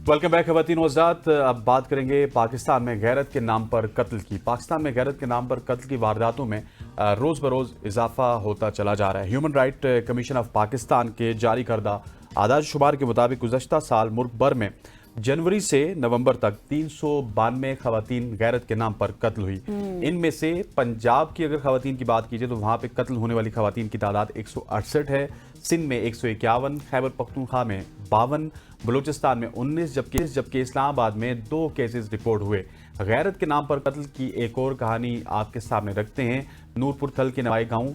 Welcome back खवातीन और हज़रात। अब बात करेंगे पाकिस्तान में गैरत के नाम पर कत्ल की। पाकिस्तान में गैरत के नाम पर कत्ल की वारदातों में रोज़ बरोज़ इजाफा होता चला जा रहा है। Human right commission of Pakistan के जारी करदा आदाद शुमार के मुताबिक गुज़श्ता साल मुल्क भर में जनवरी से नवंबर तक 392 खवातीन गैरत के नाम पर कत्ल हुई। इनमें से पंजाब की अगर खवातीन की बात कीजिए तो वहां पे कत्ल होने वाली खवातीन की तादाद 168 है। सिंध में 151, खैबर पख्तूनख्वा में 52, बलूचिस्तान में 19, जबकि इस्लामाबाद में 2 केसेस रिपोर्ट हुए। गैरत के नाम पर कत्ल की एक और कहानी आपके सामने रखते हैं। नूरपुर थल के नवाई गांव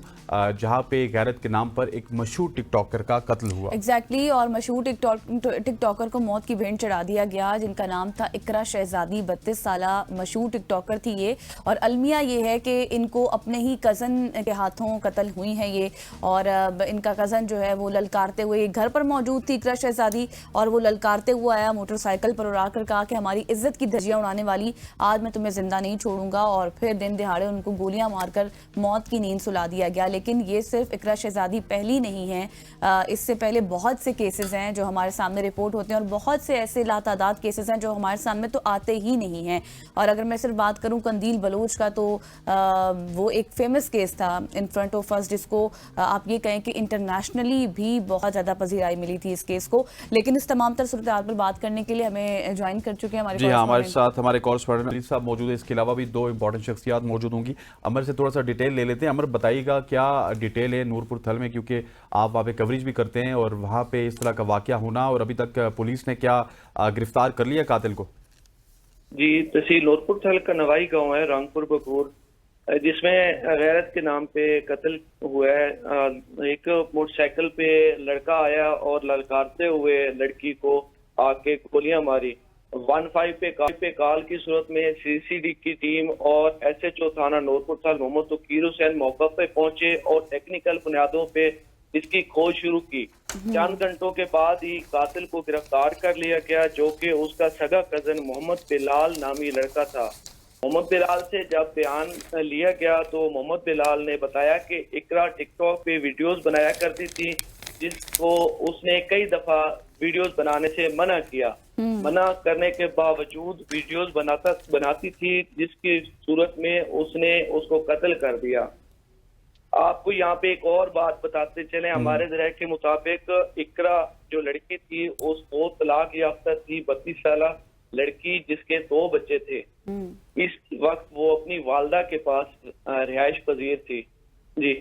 जहां पे गैरत के नाम पर एक मशहूर टिकटॉकर का कत्ल हुआ। एग्जैक्टली और मशहूर टिकटॉकर को मौत की भेंट चढ़ा दिया गया, जिनका नाम था इकरा शहजादी। 32 साला मशहूर टिकटॉकर थी ये, और अलमिया ये है कि इनको अपने ही कज़न के हाथों कत्ल हुई हैं ये। और इनका कज़न जो है वो ललकारते हुए घर पर मौजूद थी इकरा शहजादी, और वो ललकारते हुआ आया मोटरसाइकिल पर, उड़ा कर कहा कि हमारी इज्जत की धज्जियां उड़ाने वाली, आज मैं तुम्हें जिंदा नहीं छोड़ूंगा। और फिर दिन दिहाड़े उनको गोलियां मारकर मौत की नींद सुला दिया गया। लेकिन ये सिर्फ इकरा शहजादी पहली नहीं है, इससे पहले बहुत से केसेस हैं जो हमारे सामने रिपोर्ट होते हैं, और बहुत से ऐसे लातादाद केसेस हैं जो हमारे सामने तो आते ही नहीं हैं। और अगर मैं सिर्फ बात करूं कंदील बलोच का, तो वो एक फेमस केस था इन फ्रंट ऑफ अस, जिसको आप ये कहें कि इंटरनेशनली भी बहुत ज़्यादा पजीराई मिली थी इस केस को। लेकिन इस तमाम तर सूरत पर बात करने के लिए हमें ज्वाइन कर चुके हैं हमारे हमारे साथ हमारे कॉरेस्पॉन्डेंट साहब मौजूद है। इसके अलावा भी 2 इंपॉर्टेंट शख्सियात मौजूद होंगी। अमर से थोड़ा सा डिटेल ले लेते हैं। अमर, बताइएगा क्या डिटेल है नूरपुर थल में, क्योंकि आप वहाँ पे कवरेज भी करते हैं, और वहाँ पे इस तरह का वाकया होना, और अभी तक पुलिस ने क्या गिरफ्तार कर लिया कातिल को? जी, तहसील नूरपुर थल का नवाई गांव है रंगपुर बकूर, जिसमें गैरत के नाम पे कत्ल हुआ है। एक मोटरसाइकिल पे लड़का आया और ललकारते हुए लड़की को आके गोलियां मारी। 15 पे कॉल की सूरत में सीसीडी की टीम और एसएचओ थाना नूरपुर थल मोहम्मद तकीर हुसैन मौका पे पहुंचे और टेक्निकल बुनियादों पे इसकी खोज शुरू की। चंद घंटों के बाद ही कातिल को गिरफ्तार कर लिया गया, जो कि उसका सगा कजन मोहम्मद बिलाल नामी लड़का था। मोहम्मद बिलाल से जब बयान लिया गया तो मोहम्मद बिलाल ने बताया कि इकरा टिकटॉक पे वीडियोस बनाया करती थी, जिसको उसने कई दफा वीडियोस बनाने से मना किया। मना करने के बावजूद वीडियोस बनाती थी, जिसकी सूरत में उसने उसको कत्ल कर दिया। आपको यहाँ पे एक और बात बताते चले, हमारे जराये के मुताबिक इकरा जो लड़की थी वो तलाक याफ्ता थी, 32 साल लड़की, जिसके 2 बच्चे थे। इस वक्त वो अपनी वालदा के पास रिहाइश पजीर थी। जी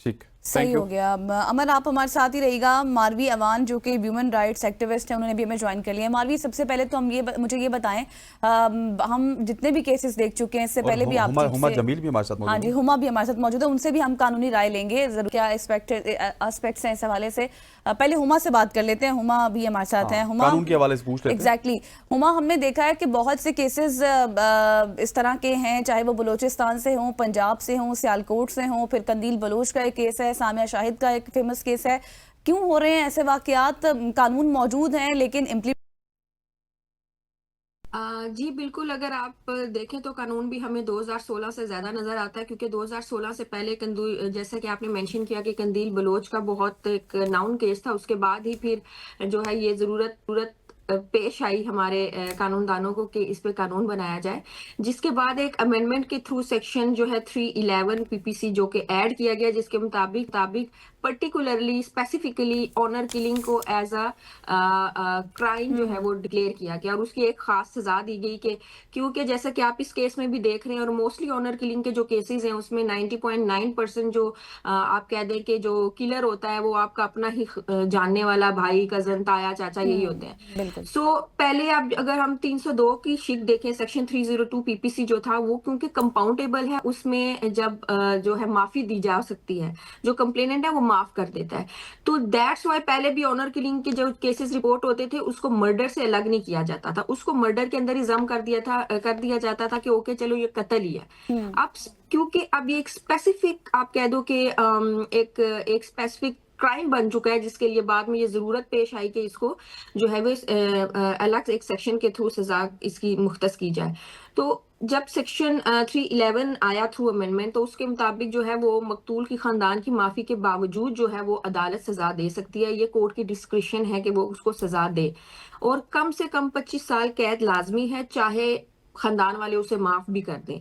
ठीक, सही हो गया। अमर, आप हमारे साथ ही रहिएगा। मारवी अवान जो कि ह्यूमन राइट्स एक्टिविस्ट हैं, उन्होंने भी हमें ज्वाइन कर लिया है। मारवी, सबसे पहले तो मुझे ये बताएं, हम जितने भी केसेस देख चुके हैं इससे पहले भी आप हुमा जमील भी हमारे साथ मौजूद है। हाँ जी, हुमा भी हमारे साथ मौजूद है, उनसे भी हम कानूनी राय लेंगे जरूर, क्या एस्पेक्ट्स हैं इस हवाले से। पहले हुमा से बात कर लेते हैं। हुमा भी हमारे साथ हैं। हुमा, कानून के हवाले से पूछ लेते हैं। एग्जैक्टली। हुमा, हमने देखा है कि बहुत से केसेस इस तरह के हैं, चाहे वो बलूचिस्तान से हों, पंजाब से हों, सियालकोट से हों, फिर कंदील बलोच का एक केस है, सामिया शाहिद का एक फेमस केस है। क्यों हो रहे हैं ऐसे वाकयात? कानून मौजूद हैं लेकिन जी बिल्कुल, अगर आप देखें तो कानून भी हमें 2016 से ज़्यादा नज़र आता है, क्योंकि 2016 से पहले जैसा कि आपने मेंशन किया कि कंदील बलोच का बहुत एक नाउन केस था, उसके बाद ही फिर जो है ये ज़रूरत पेश आई हमारे कानूनदानों को कि इस पे कानून बनाया जाए, जिसके बाद एक अमेंडमेंट के थ्रू सेक्शन जो है 311 पीपीसी जो कि ऐड किया गया, जिसके मुताबिक पर्टिकुलरली स्पेसिफिकली ऑनर किलिंग को एज अ क्राइम जो है वो डिक्लेयर किया गया, और उसकी एक खास सजा दी गई कि क्योंकि जैसा कि आप इस केस में भी देख रहे हैं, और मोस्टली ऑनर किलिंग के जो केसेस हैं उसमें 90.9% जो आप कह दें कि जो किलर होता है वो आपका अपना ही जानने वाला भाई, कजन, ताया, चाचा यही होते हैं। सो पहले आप अगर हम 302 की शिक देखें, सेक्शन 302 पीपीसी जो था वो क्योंकि कंपाउंडेबल है, उसमें जब जो है माफी दी जा सकती है, जो कंप्लेनेंट है वो माफ कर देता है। तो दैट्स वाई पहले भी ऑनर किलिंग के जो केसेस रिपोर्ट होते थे उसको मर्डर से अलग नहीं किया जाता था, उसको मर्डर के अंदर ही जम कर दिया जाता था कि ओके चलो ये कत्ल ही है। अब क्योंकि अब ये एक स्पेसिफिक आप कह दो कि एक स्पेसिफिक क्राइम बन चुका है, जिसके लिए बाद में ये जरूरत पेश आई कि इसको जो है वो अलग एक सेक्शन के थ्रू सजा इसकी मुख्तस की जाए। तो जब सेक्शन 311 आया थ्रू अमेंडमेंट, तो उसके मुताबिक जो है वो मकतूल की खानदान की माफी के बावजूद जो है वो अदालत सजा दे सकती है। ये कोर्ट की डिस्क्रिशन है कि वो उसको सजा दे, और कम से कम 25 साल कैद लाजमी है, चाहे खानदान वाले उसे माफ भी कर दें।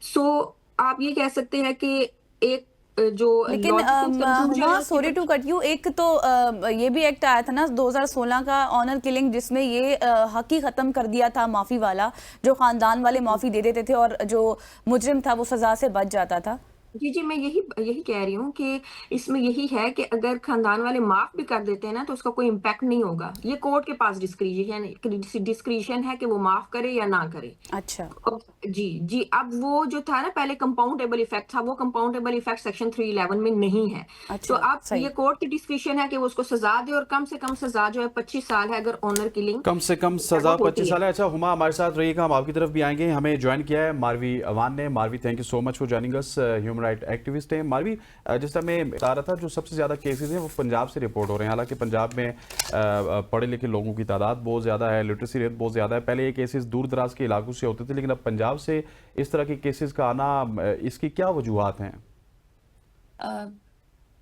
सो आप ये कह सकते हैं कि एक जो लेकिन लॉजिकल कंक्लूजन हुमा, है उसके सॉरी टू कट यू, एक तो ये भी एक्ट आया था ना 2016 का, ऑनर किलिंग, जिसमें ये हक ही खत्म कर दिया था माफी वाला, जो खानदान वाले माफी दे देते थे और जो मुजरिम था वो सजा से बच जाता था। जी जी, मैं यही कह रही हूँ कि इसमें यही है कि अगर खानदान वाले माफ भी कर देते हैं ना, तो उसका कोई इम्पैक्ट नहीं होगा। ये कोर्ट के पास डिस्क्रिशन है कि वो माफ करे या ना करे। अच्छा, जी जी, अब वो जो था ना पहले कंपाउंडेबल इफेक्ट था, वो कंपाउंडेबल इफेक्ट सेक्शन 311 में नहीं है। तो अच्छा, अब सही। ये कोर्ट की डिस्क्रिशन है कि वो उसको सजा दे, और कम से कम सजा जो है 25 साल है अगर ऑनर किलिंग कम से कम सजा 25 साल है। अच्छा हुमा, हमारे साथ रहिएगा, हम आपकी तरफ भी आएंगे। हमें ज्वाइन किया है मारवी अवान ने। Marvi, thank you so much for joining us, human right activist हैं मारवी। जिस तरह मैं बता रहा था, जो सबसे ज़्यादा केसेस हैं वो पंजाब से रिपोर्ट हो रहे हैं। हालांकि पंजाब में पढ़े लिखे लोगों की तादाद बहुत ज़्यादा है, लिटरेसी रेट बहुत ज़्यादा है। पहले ये केसेस दूर दराज के इलाकों से होते थे, लेकिन अब पंजाब से इस तरह के केसेस का आना, इसकी क्या वजूहात हैं?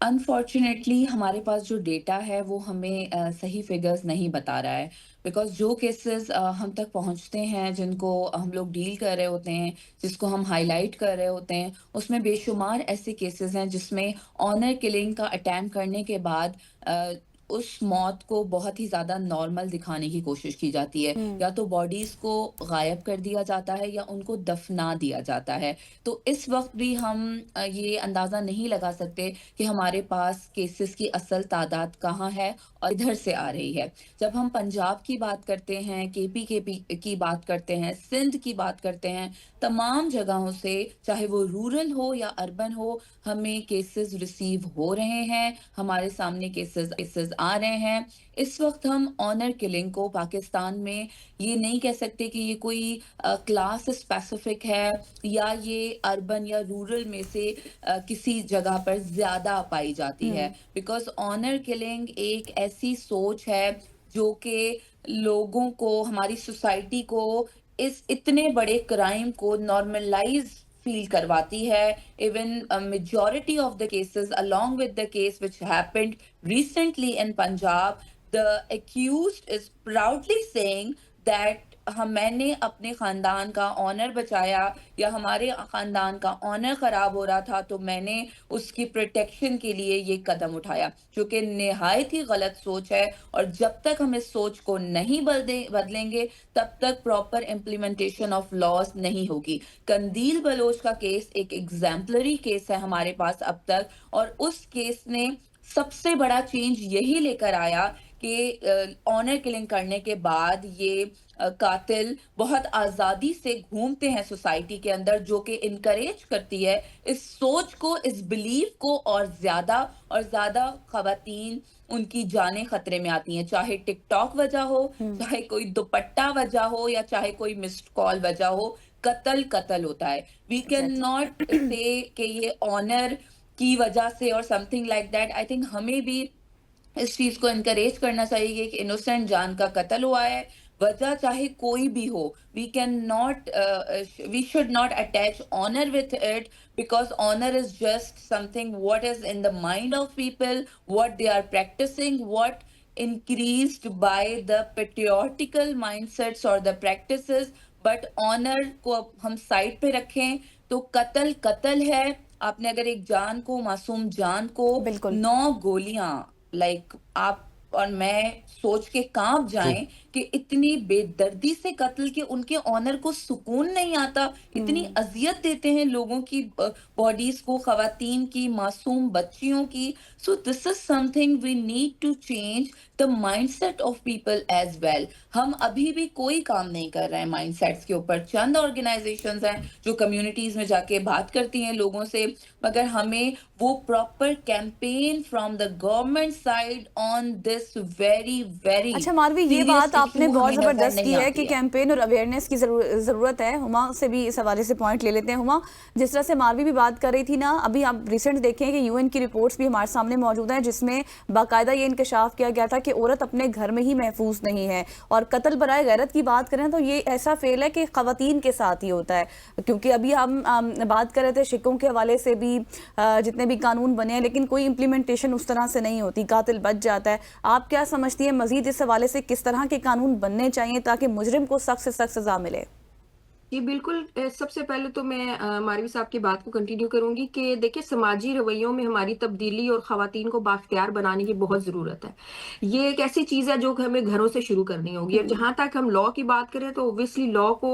अनफॉर्चुनेटली हमारे पास जो डेटा है वो हमें सही फिगर्स नहीं बता रहा है, बिकॉज जो केसेस हम तक पहुंचते हैं, जिनको हम लोग डील कर रहे होते हैं, जिसको हम हाईलाइट कर रहे होते हैं, उसमें बेशुमार ऐसे केसेस हैं जिसमें ऑनर किलिंग का अटैम्प्ट करने के बाद उस मौत को बहुत ही ज़्यादा नॉर्मल दिखाने की कोशिश की जाती है। या तो बॉडीज़ को गायब कर दिया जाता है या उनको दफना दिया जाता है। तो इस वक्त भी हम ये अंदाज़ा नहीं लगा सकते कि हमारे पास केसेस की असल तादाद कहाँ है और इधर से आ रही है। जब हम पंजाब की बात करते हैं, केपी की बात करते हैं, सिंध की बात करते हैं, तमाम जगहों से, चाहे वो रूरल हो या अर्बन हो, हमें केसेस रिसीव हो रहे हैं, हमारे सामने केसेस आ रहे हैं। इस वक्त हम ऑनर किलिंग को पाकिस्तान में ये नहीं कह सकते कि ये कोई क्लास स्पेसिफिक है या ये अर्बन या रूरल में से किसी जगह पर ज्यादा पाई जाती है, बिकॉज ऑनर किलिंग एक ऐसी सोच है जो कि लोगों को, हमारी सोसाइटी को इस इतने बड़े क्राइम को नॉर्मलाइज फील करवाती है। Even majority of the cases, along with the case which happened recently in Punjab, the accused is proudly saying that मैंने अपने खानदान का ऑनर बचाया या हमारे खानदान का ऑनर खराब हो रहा था तो मैंने उसकी प्रोटेक्शन के लिए ये कदम उठाया, जो कि निहायत ही गलत सोच है। और जब तक हम इस सोच को नहीं बदलेंगे तब तक प्रॉपर इम्प्लीमेंटेशन ऑफ लॉज नहीं होगी। कंदील बलोच का केस एक एग्जाम्पलरी केस है हमारे पास अब तक, और उस केस ने सबसे बड़ा चेंज यही लेकर आया कि ऑनर किलिंग करने के बाद ये कातिल बहुत आज़ादी से घूमते हैं सोसाइटी के अंदर, जो कि इनकरेज करती है इस सोच को, इस बिलीफ को, और ज़्यादा खवातीन उनकी जानें खतरे में आती हैं, चाहे टिकटॉक वजह हो, चाहे कोई दुपट्टा वजह हो, या चाहे कोई मिस्ड कॉल वजह हो, कत्ल होता है। वी कैन नॉट से कि ये ऑनर की वजह से और something like that. I think हमें भी इस चीज को इनकरेज करना चाहिए कि इनोसेंट जान का कत्ल हुआ है, वजह चाहे कोई भी हो, we should not attach honor with it, because honor is just something what is in the mind of people, what they are practicing, what increased by the patriotical mindsets or the practices। but honor को अब हम side पे रखें तो कत्ल है। आपने अगर एक जान को, मासूम जान को, बिल्कुल। 9 गोलियां, आप और मैं सोच के कांप जाएं कि इतनी बेदर्दी से कत्ल के उनके ऑनर को सुकून नहीं आता, इतनी अजियत देते हैं लोगों की बॉडीज को, खवातीन की, मासूम बच्चियों की। So this is something we need to change the mindset of people as well. हम अभी भी कोई काम नहीं कर रहे हैं माइंडसेट्स के ऊपर। चंद ऑर्गेनाइजेशंस हैं जो कम्युनिटीज में जाके बात करती हैं लोगों से, मगर हमें वो proper campaign from the government side on this this very very अच्छा मारवी, ये बात आपने बहुत ज़बरदस्त की है कि कैंपेन और अवेयरनेस की ज़रूरत है। हुमा से भी इस हवाले से पॉइंट ले लेते हैं। हुमा, जिस तरह से मारवी भी बात कर रही थी ना, अभी आप रिसेंट देखें कि यूएन की रिपोर्ट्स भी हमारे सामने मौजूद हैं जिसमें बाकायदा ये इंकशाफ किया गया था कि औरत अपने घर में ही महफूज नहीं है। और कत्ल बराए गैरत की बात करें तो ये ऐसा फेल है कि ख़वातीन के साथ ही होता है, क्योंकि अभी हम बात कर रहे थे शिकों के हवाले से भी जितने भी कानून बने हैं, लेकिन कोई इम्प्लीमेंटेशन उस तरह से नहीं होती, कातिल बच जाता है। आप क्या समझती हैं मजीद इस हवाले से किस तरह के कानून बनने चाहिए ताकि मुजरिम को सख्त से सख्त सजा मिले? जी बिल्कुल, सबसे पहले तो मैं मारवी साहब की बात को कंटिन्यू करूंगी कि देखिए समाजी रवैयों में हमारी तब्दीली और ख़वातीन को बाख्तियार बनाने की बहुत ज़रूरत है। ये एक ऐसी चीज़ है जो कि हमें घरों से शुरू करनी होगी। और जहाँ तक हम लॉ की बात करें तो ओब्वियसली लॉ को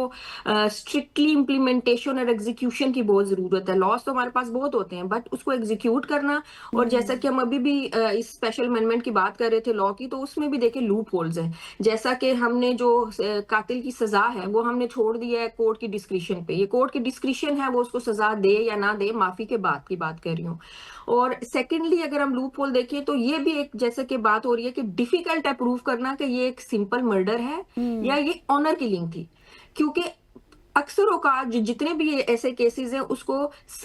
स्ट्रिक्टली इम्प्लीमेंटेशन और एग्जीक्यूशन की बहुत ज़रूरत है। लॉज तो हमारे पास बहुत होते हैं, बट उसको एग्जीक्यूट करना, और जैसा कि हम अभी भी इस स्पेशल अमेंडमेंट की बात कर रहे थे लॉ की, तो उसमें भी देखिए लूप होल्स हैं। जैसा कि हमने जो कातिल की सजा है वो हमने छोड़ दिया है कोर्ट की डिस्क्रिशन पे। ये कोर्ट की डिस्क्रिशन है, वो उसको सजा दे या ना दे, माफी के बाद की बात कर रही हूँ। और सेकेंडली अगर हम लूप होल देखें तो ये भी एक जैसे कि बात हो रही है कि डिफिकल्ट है प्रूव करना कि ये एक सिंपल मर्डर है या ये ऑनर किलिंग थी, क्योंकि अक्सर औकात जितने भी ऐसे केसेस हैं उसको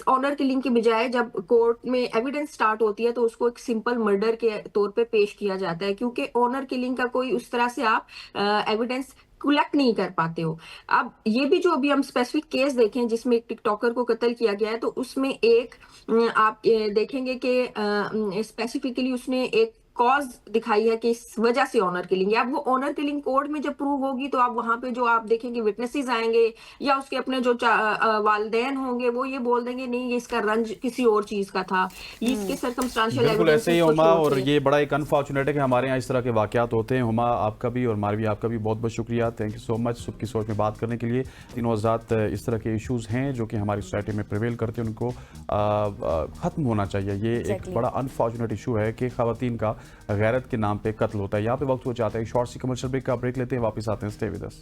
ऑनर किलिंग के बजाय जब कोर्ट में एविडेंस स्टार्ट होती है तो उसको एक सिंपल मर्डर के तौर पे पेश किया जाता है, क्योंकि ऑनर किलिंग का कोई उस तरह से आप एविडेंस कलेक्ट नहीं कर पाते हो। अब ये भी जो अभी हम स्पेसिफिक केस देखें जिसमें एक टिकटॉकर को कत्ल किया गया है, तो उसमें एक आप देखेंगे कि स्पेसिफिकली उसने एक कॉज दिखाई है कि इस वजह से ऑनर किलिंग है। अब वो ऑनर किलिंग कोर्ट में जब प्रूव होगी तो आप वहां पे जो आप देखेंगे विटनेसेस आएंगे या उसके अपने जो वालिदैन होंगे वो ये बोल देंगे नहीं ये इसका रंज किसी और चीज का था, ये इसके सर्कमस्टांशियल बिल्कुल एविडेंस ऐसे ही हुमा, और ये बड़ा एक अनफॉर्चुनेट है कि हमारे यहाँ इस तरह के वाकयात होते हैं। हुमा आपका भी और मारवी आपका भी बहुत बहुत शुक्रिया, थैंक यू सो मच सुबह की सोच में बात करने के लिए। तीनों हज़रात इस तरह के इशूज़ हैं जो कि हमारी सोसाइटी में प्रिवेल करते हैं, उनको ख़त्म होना चाहिए। ये एक बड़ा अनफॉर्चुनेट इशू है कि ख़वातीन का गैरत के नाम पे कत्ल होता है। यहाँ पे वक्त हो जाता है शॉर्ट सी कमर्शियल ब्रेक का, ब्रेक लेते हैं, वापस आते हैं, स्टे विद अस।